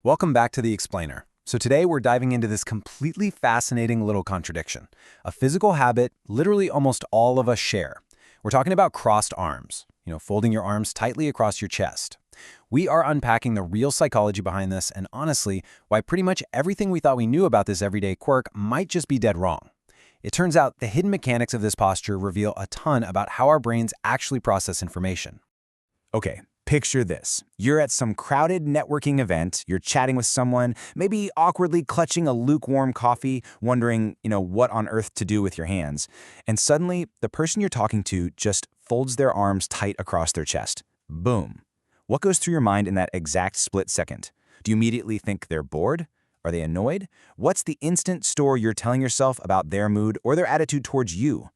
Welcome back to The Explainer. So today we're diving into this completely fascinating little contradiction, a physical habit literally almost all of us share. We're talking about crossed arms, folding your arms tightly across your chest. We are unpacking the real psychology behind this and honestly, why pretty much everything we thought we knew about this everyday quirk might just be dead wrong. It turns out the hidden mechanics of this posture reveal a ton about how our brains actually process information. Okay, picture this. You're at some crowded networking event, you're chatting with someone, maybe awkwardly clutching a lukewarm coffee, wondering, what on earth to do with your hands. And suddenly, the person you're talking to just folds their arms tight across their chest. Boom. What goes through your mind in that exact split second? Do you immediately think they're bored? Are they annoyed? What's the instant story you're telling yourself about their mood or their attitude towards you?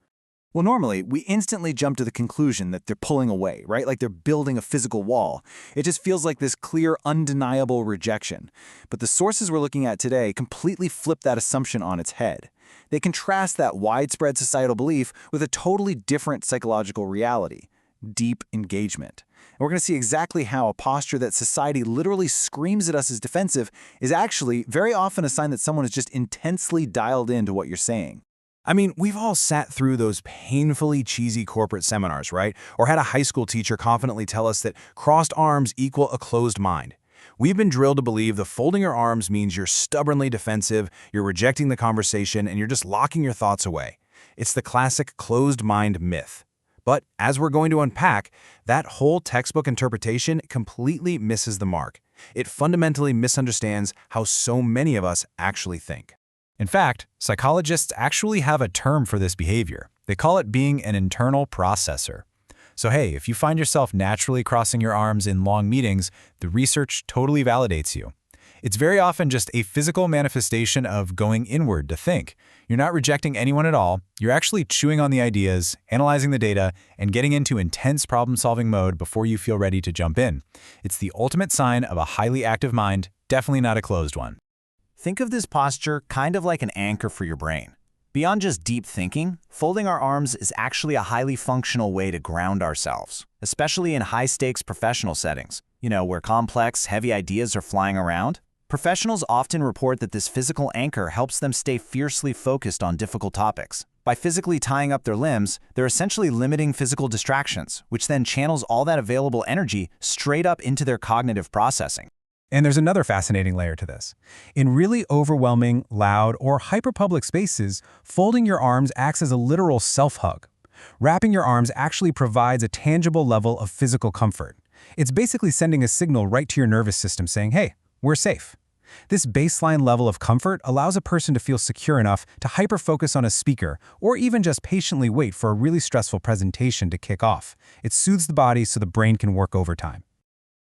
Well, normally, we instantly jump to the conclusion that they're pulling away, right? Like they're building a physical wall. It just feels like this clear, undeniable rejection. But the sources we're looking at today completely flip that assumption on its head. They contrast that widespread societal belief with a totally different psychological reality: deep engagement. And we're going to see exactly how a posture that society literally screams at us as defensive is actually very often a sign that someone is just intensely dialed into what you're saying. I mean, we've all sat through those painfully cheesy corporate seminars, right? Or had a high school teacher confidently tell us that crossed arms equal a closed mind. We've been drilled to believe the folding your arms means you're stubbornly defensive, you're rejecting the conversation, and you're just locking your thoughts away. It's the classic closed mind myth. But as we're going to unpack, that whole textbook interpretation completely misses the mark. It fundamentally misunderstands how so many of us actually think. In fact, psychologists actually have a term for this behavior. They call it being an internal processor. So hey, if you find yourself naturally crossing your arms in long meetings, the research totally validates you. It's very often just a physical manifestation of going inward to think. You're not rejecting anyone at all. You're actually chewing on the ideas, analyzing the data, and getting into intense problem-solving mode before you feel ready to jump in. It's the ultimate sign of a highly active mind, definitely not a closed one. Think of this posture kind of like an anchor for your brain. Beyond just deep thinking, folding our arms is actually a highly functional way to ground ourselves, especially in high-stakes professional settings, where complex, heavy ideas are flying around. Professionals often report that this physical anchor helps them stay fiercely focused on difficult topics. By physically tying up their limbs, they're essentially limiting physical distractions, which then channels all that available energy straight up into their cognitive processing. And there's another fascinating layer to this. In really overwhelming, loud, or hyper-public spaces, folding your arms acts as a literal self-hug. Wrapping your arms actually provides a tangible level of physical comfort. It's basically sending a signal right to your nervous system saying, hey, we're safe. This baseline level of comfort allows a person to feel secure enough to hyper-focus on a speaker or even just patiently wait for a really stressful presentation to kick off. It soothes the body so the brain can work overtime.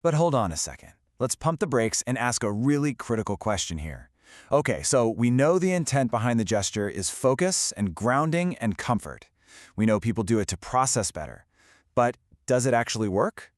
But hold on a second. Let's pump the brakes and ask a really critical question here. Okay, so we know the intent behind the gesture is focus and grounding and comfort. We know people do it to process better. But does it actually work?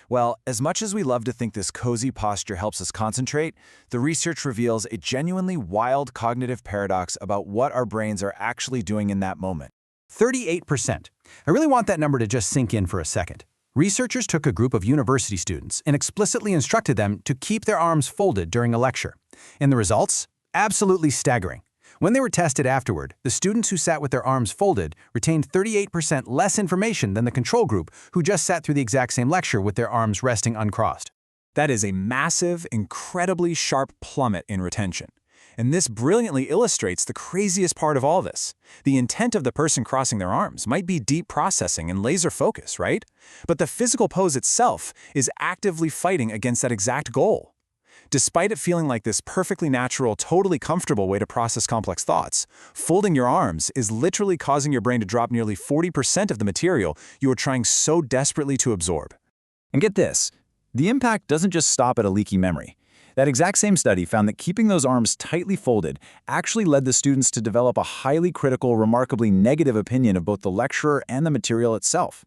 Well, as much as we love to think this cozy posture helps us concentrate, the research reveals a genuinely wild cognitive paradox about what our brains are actually doing in that moment. 38%. I really want that number to just sink in for a second. Researchers took a group of university students and explicitly instructed them to keep their arms folded during a lecture. And the results? Absolutely staggering. When they were tested afterward, the students who sat with their arms folded retained 38% less information than the control group who just sat through the exact same lecture with their arms resting uncrossed. That is a massive, incredibly sharp plummet in retention. And this brilliantly illustrates the craziest part of all this. The intent of the person crossing their arms might be deep processing and laser focus, right? But the physical pose itself is actively fighting against that exact goal. Despite it feeling like this perfectly natural, totally comfortable way to process complex thoughts, folding your arms is literally causing your brain to drop nearly 40% of the material you are trying so desperately to absorb. And get this, the impact doesn't just stop at a leaky memory. That exact same study found that keeping those arms tightly folded actually led the students to develop a highly critical, remarkably negative opinion of both the lecturer and the material itself.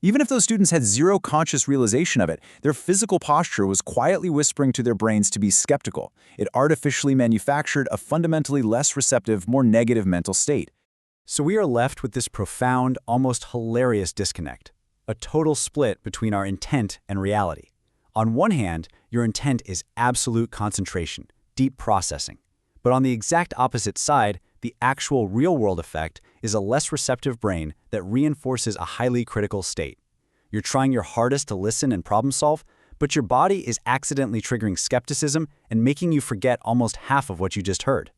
Even if those students had zero conscious realization of it, their physical posture was quietly whispering to their brains to be skeptical. It artificially manufactured a fundamentally less receptive, more negative mental state. So we are left with this profound, almost hilarious disconnect, a total split between our intent and reality. On one hand, your intent is absolute concentration, deep processing. But on the exact opposite side, the actual real-world effect is a less receptive brain that reinforces a highly critical state. You're trying your hardest to listen and problem solve, but your body is accidentally triggering skepticism and making you forget almost half of what you just heard.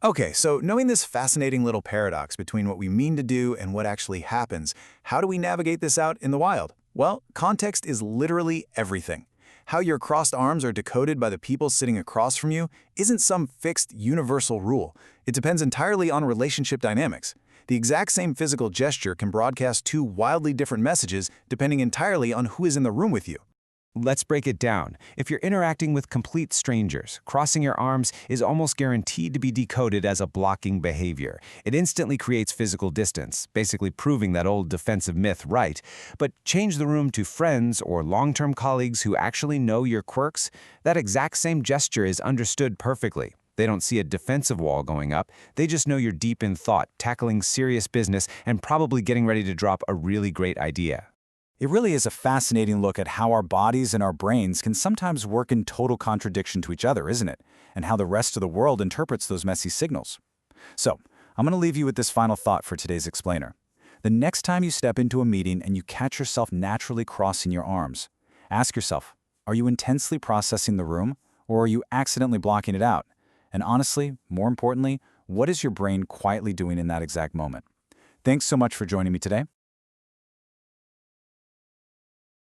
Okay, so knowing this fascinating little paradox between what we mean to do and what actually happens, how do we navigate this out in the wild? Well, context is literally everything. How your crossed arms are decoded by the people sitting across from you isn't some fixed, universal rule. It depends entirely on relationship dynamics. The exact same physical gesture can broadcast two wildly different messages depending entirely on who is in the room with you. Let's break it down. If you're interacting with complete strangers, crossing your arms is almost guaranteed to be decoded as a blocking behavior. It instantly creates physical distance, basically proving that old defensive myth right. But change the room to friends or long-term colleagues who actually know your quirks, that exact same gesture is understood perfectly. They don't see a defensive wall going up. They just know you're deep in thought, tackling serious business, and probably getting ready to drop a really great idea. It really is a fascinating look at how our bodies and our brains can sometimes work in total contradiction to each other, isn't it? And how the rest of the world interprets those messy signals. So, I'm going to leave you with this final thought for today's explainer. The next time you step into a meeting and you catch yourself naturally crossing your arms, ask yourself, are you intensely processing the room, or are you accidentally blocking it out? And honestly, more importantly, what is your brain quietly doing in that exact moment? Thanks so much for joining me today.